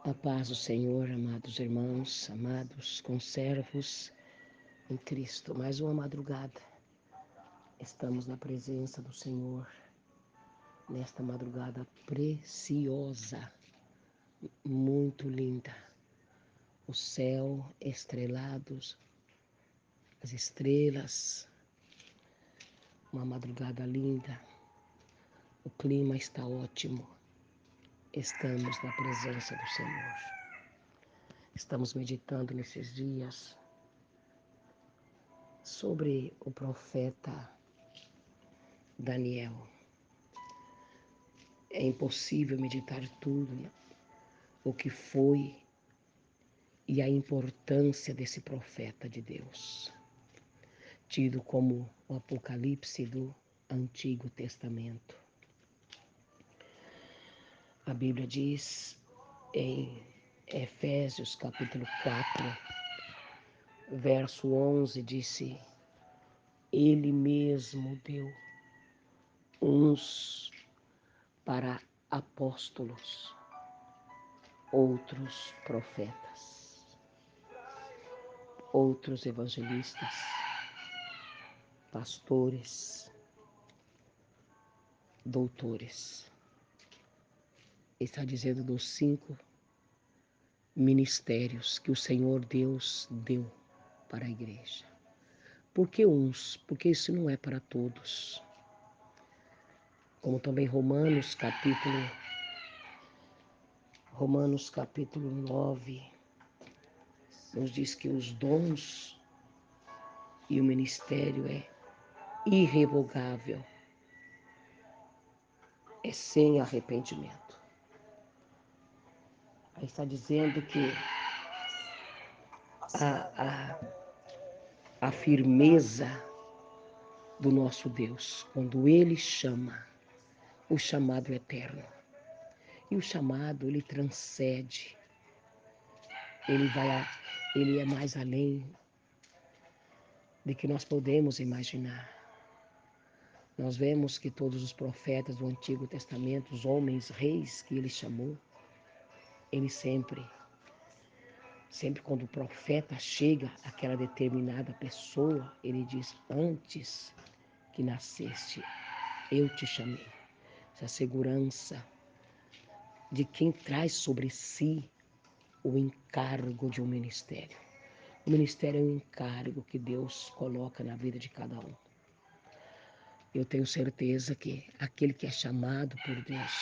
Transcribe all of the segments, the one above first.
A paz do Senhor, amados irmãos, amados conservos em Cristo. Mais uma madrugada, estamos na presença do Senhor, nesta madrugada preciosa, muito linda. O céu estrelado, as estrelas, uma madrugada linda. O clima está ótimo. Estamos na presença do Senhor. Estamos meditando nesses dias sobre o profeta Daniel. É impossível meditar tudo o que foi e a importância desse profeta de Deus, tido como o Apocalipse do Antigo Testamento. A Bíblia diz em Efésios capítulo 4, verso 11, disse: Ele mesmo deu uns para apóstolos, outros profetas, outros evangelistas, pastores, doutores. Está dizendo dos 5 ministérios que o Senhor Deus deu para a igreja. Por que uns? Porque isso não é para todos. Como também Romanos capítulo 9 nos diz que os dons e o ministério é irrevogável, é sem arrependimento. Aí está dizendo que a firmeza do nosso Deus, quando Ele chama, o chamado é eterno. E o chamado, ele transcende, ele é mais além de que nós podemos imaginar. Nós vemos que todos os profetas do Antigo Testamento, os homens, reis que ele chamou, ele sempre quando o profeta chega àquela determinada pessoa, ele diz: antes que nasceste, eu te chamei. Essa segurança de quem traz sobre si o encargo de um ministério. O ministério é um encargo que Deus coloca na vida de cada um. Eu tenho certeza que aquele que é chamado por Deus,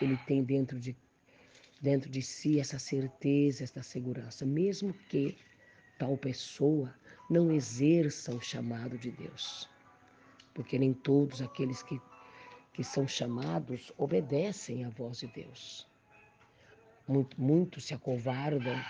ele tem dentro de si essa certeza, essa segurança, mesmo que tal pessoa não exerça o chamado de Deus. Porque nem todos aqueles que são chamados obedecem à voz de Deus. Muitos se acovardam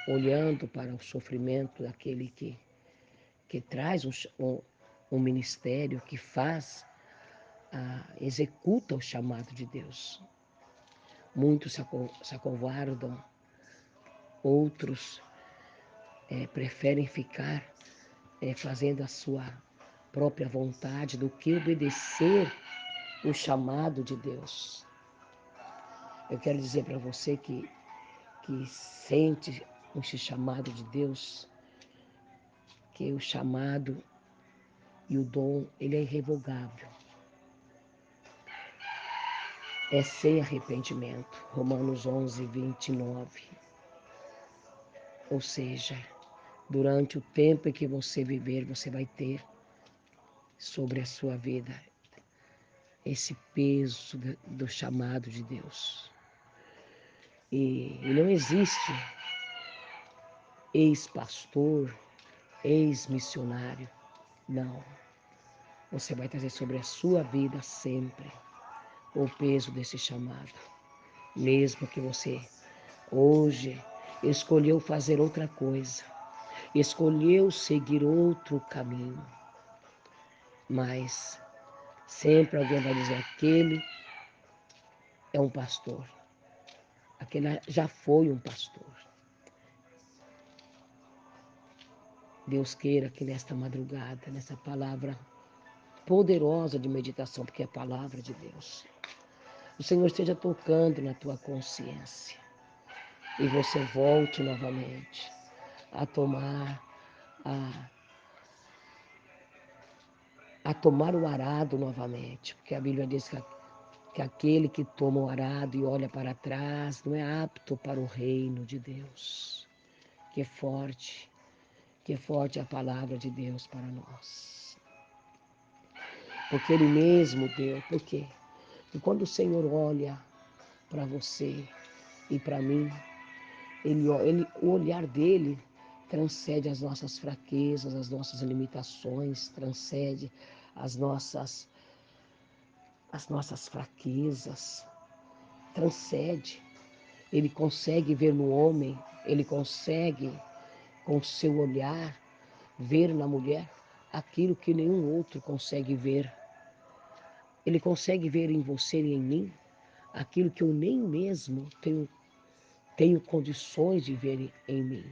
olhando para o sofrimento daquele que traz um ministério, que executa o chamado de Deus. Muitos se acovardam, outros preferem ficar fazendo a sua própria vontade do que obedecer o chamado de Deus. Eu quero dizer para você que sente esse chamado de Deus, que o chamado e o dom, ele é irrevogável. É sem arrependimento. Romanos 11, 29. Ou seja, durante o tempo em que você viver, você vai ter sobre a sua vida esse peso do chamado de Deus. E não existe ex-pastor, ex-missionário. Não. Você vai trazer sobre a sua vida sempre o peso desse chamado. Mesmo que você hoje escolheu fazer outra coisa, escolheu seguir outro caminho, mas sempre alguém vai dizer: aquele é um pastor, aquele já foi um pastor. Deus queira que nesta madrugada, nessa palavra poderosa de meditação, porque é a palavra de Deus, o Senhor esteja tocando na tua consciência. e você volte novamente a tomar a, a tomar o arado novamente, porque a Bíblia diz que aquele que toma o arado e olha para trás não é apto para o reino de Deus. Que é forte a palavra de Deus para nós. Porque Ele mesmo deu. Por quê? E quando o Senhor olha para você e para mim, o olhar dele transcende as nossas fraquezas, as nossas limitações, transcende as nossas fraquezas, transcende. Ele consegue ver no homem, ele consegue, com o seu olhar, ver na mulher aquilo que nenhum outro consegue ver. Ele consegue ver em você e em mim aquilo que eu nem mesmo tenho condições de ver em mim.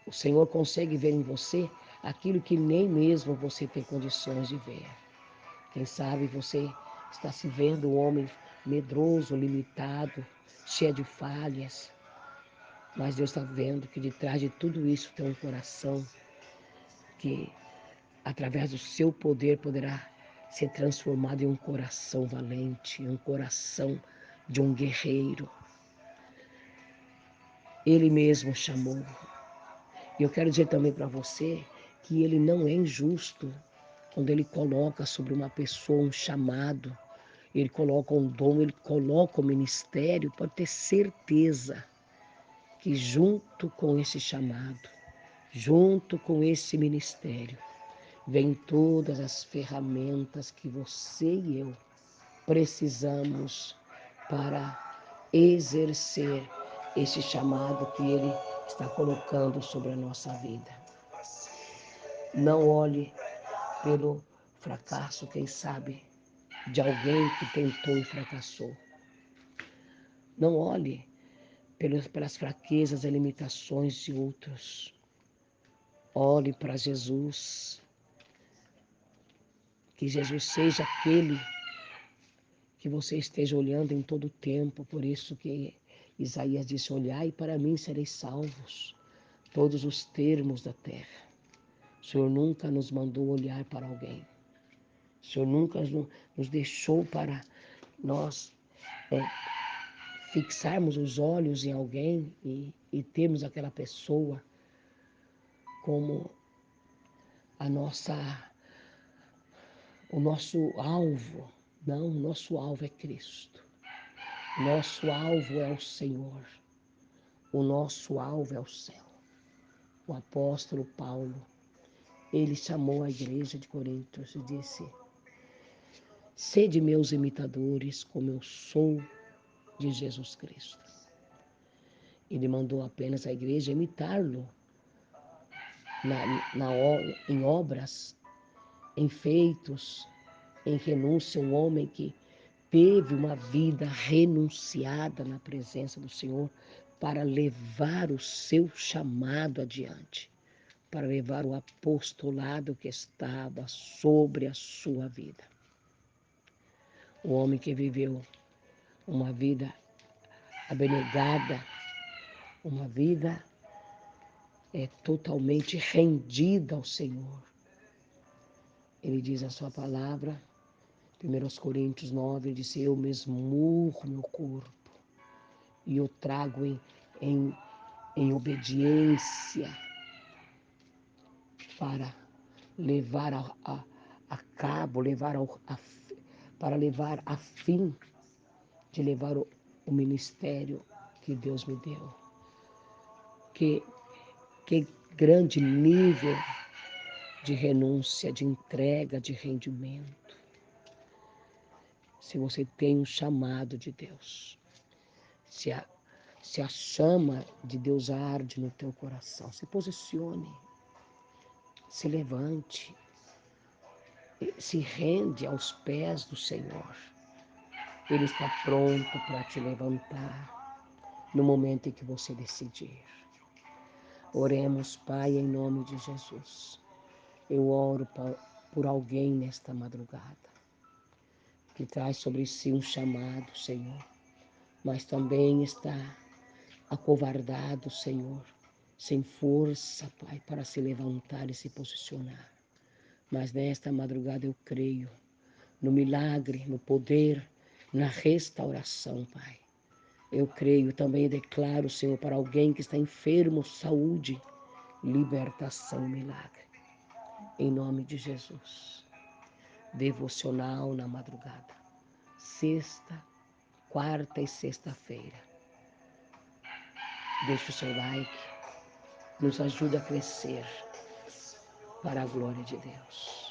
O Senhor consegue ver em você aquilo que nem mesmo você tem condições de ver. Quem sabe você está se vendo um homem medroso, limitado, cheio de falhas, mas Deus está vendo que de trás de tudo isso tem um coração que, através do seu poder, poderá ser transformado em um coração valente, em um coração de um guerreiro. Ele mesmo chamou. E eu quero dizer também para você que ele não é injusto quando ele coloca sobre uma pessoa um chamado, ele coloca um dom, ele coloca o ministério. Pode ter certeza que junto com esse chamado, junto com esse ministério, vem todas as ferramentas que você e eu precisamos para exercer esse chamado que Ele está colocando sobre a nossa vida. Não olhe pelo fracasso, quem sabe, de alguém que tentou e fracassou. Não olhe pelas fraquezas e limitações de outros. Olhe para Jesus. Que Jesus seja aquele que você esteja olhando em todo o tempo. Por isso que Isaías disse: olhai para mim, sereis salvos, todos os termos da terra. O Senhor nunca nos mandou olhar para alguém. O Senhor nunca nos deixou para nós fixarmos os olhos em alguém e termos aquela pessoa como o nosso alvo. Não, o nosso alvo é Cristo. Nosso alvo é o Senhor. O nosso alvo é o céu. O apóstolo Paulo, ele chamou a igreja de Corinto e disse: sede meus imitadores, como eu sou de Jesus Cristo. Ele mandou apenas a igreja imitá-lo em obras, em feitos, em renúncia. Um homem que teve uma vida renunciada na presença do Senhor para levar o seu chamado adiante, para levar o apostolado que estava sobre a sua vida. O homem que viveu uma vida abnegada, uma vida totalmente rendida ao Senhor. Ele diz a sua palavra, 1 Coríntios 9, ele disse: eu mesmurro meu corpo e eu trago em obediência para levar a cabo, para levar a fim de levar o ministério que Deus me deu. Que grande nível de renúncia, de entrega, de rendimento. Se você tem um chamado de Deus, se a chama de Deus arde no teu coração, se posicione, se levante, se rende aos pés do Senhor. Ele está pronto para te levantar no momento em que você decidir. Oremos, Pai, em nome de Jesus. Eu oro por alguém nesta madrugada que traz sobre si um chamado, Senhor, mas também está acovardado, Senhor, sem força, Pai, para se levantar e se posicionar. Mas nesta madrugada eu creio no milagre, no poder, na restauração, Pai. Eu creio também e declaro, Senhor, para alguém que está enfermo, saúde, libertação, milagre. Em nome de Jesus. Devocional na madrugada. Sexta, quarta e sexta-feira. Deixe o seu like. Nos ajuda a crescer para a glória de Deus.